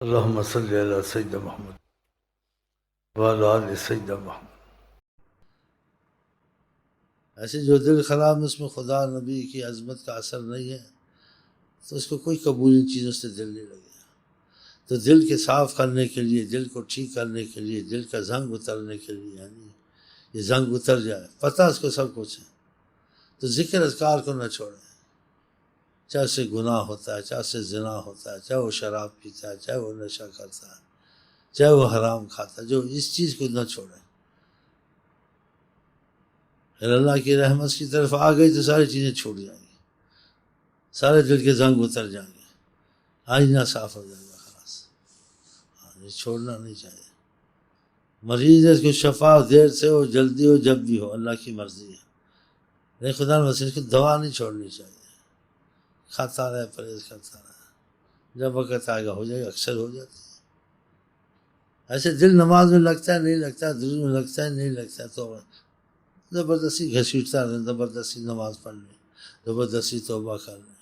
اللہم صلی علی سیدنا محمد وعلی آل سیدنا محمد۔ ایسے جو دل خراب ہے اس میں خدا نبی کی عظمت کا اثر نہیں ہے تو اس کو کوئی قبول ان چیزوں سے دل نہیں لگے گا۔ تو دل کے صاف کرنے کے لیے، دل کو ٹھیک کرنے کے لیے، دل کا زنگ اترنے کے لیے، یعنی یہ زنگ اتر جائے، پتہ اس کو سب کچھ ہے، تو ذکر اذکار کو نہ چھوڑیں، چاہے اس سے گناہ ہوتا ہے، چاہے اس سے زنا ہوتا ہے، چاہے وہ شراب پیتا ہے، چاہے وہ نشہ کرتا ہے، چاہے وہ حرام کھاتا ہے، جو اس چیز کو نہ چھوڑیں۔ اگر اللہ کی رحمت کی طرف آ گئی تو ساری چیزیں چھوٹ جائیں گی، سارے دل کے زنگ اتر جائیں گے، آئینہ صاف ہو جائے گا، خلاص۔ یہ چھوڑنا نہیں چاہیے۔ مریض ہے، اس کو شفا دیر سے ہو، جلدی ہو، جب بھی ہو، اللہ کی مرضی ہے، لیکن خدا نے اس کی دوا نہیں چھوڑنی چاہیے، کھاتا رہے، پرہیز کرتا رہے، جب وقت آئے گا ہو جائے گا، اکثر ہو جاتی ہے۔ ایسے دل نماز میں لگتا ہے، نہیں لگتا، درود میں لگتا ہے، نہیں لگتا، تو زبردستی گھسیٹتا رہے، زبردستی نماز پڑھ لیں، زبردستی توبہ کر لیں،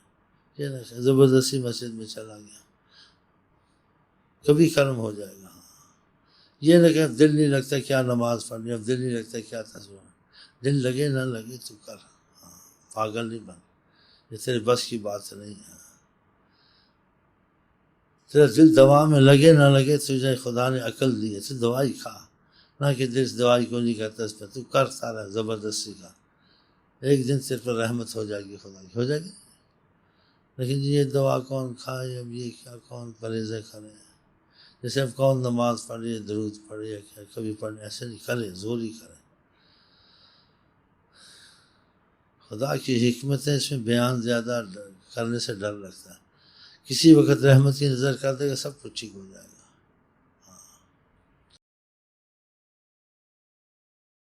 یہ نہ زبردستی مسجد میں چلا گیا، کبھی کرم ہو جائے گا۔ یہ نہ کہ اب دل نہیں لگتا کیا نماز پڑھنی، اب دل نہیں لگتا کیا تصویر، دل لگے نہ لگے تو کر، پاگل نہیں بن، یہ تیرے بس کی بات نہیں ہے۔ تیرا دل دوا میں لگے نہ لگے، تجھے خدا نے عقل دی ہے، تو دوائی کھا، نہ کہ دل اس دوائی کو نہیں کرتا، اس پہ تو کر سارا زبردستی کا، ایک دن صرف پر رحمت ہو جائے گی، خدا کی ہو جائے گی۔ لیکن یہ دوا کون کھائے، اب یہ کیا کون پرہیزیں کرے، جیسے اب کون نماز پڑھے، درود پڑھے، یا کیا کبھی پڑھے، ایسے نہیں کرے، زور ہی کرے۔ خدا کی حکمت ہے، اس میں بیان زیادہ کرنے سے ڈر لگتا ہے، کسی وقت رحمت کی نظر کر دے گا، سب کچھ ٹھیک ہو جائے گا۔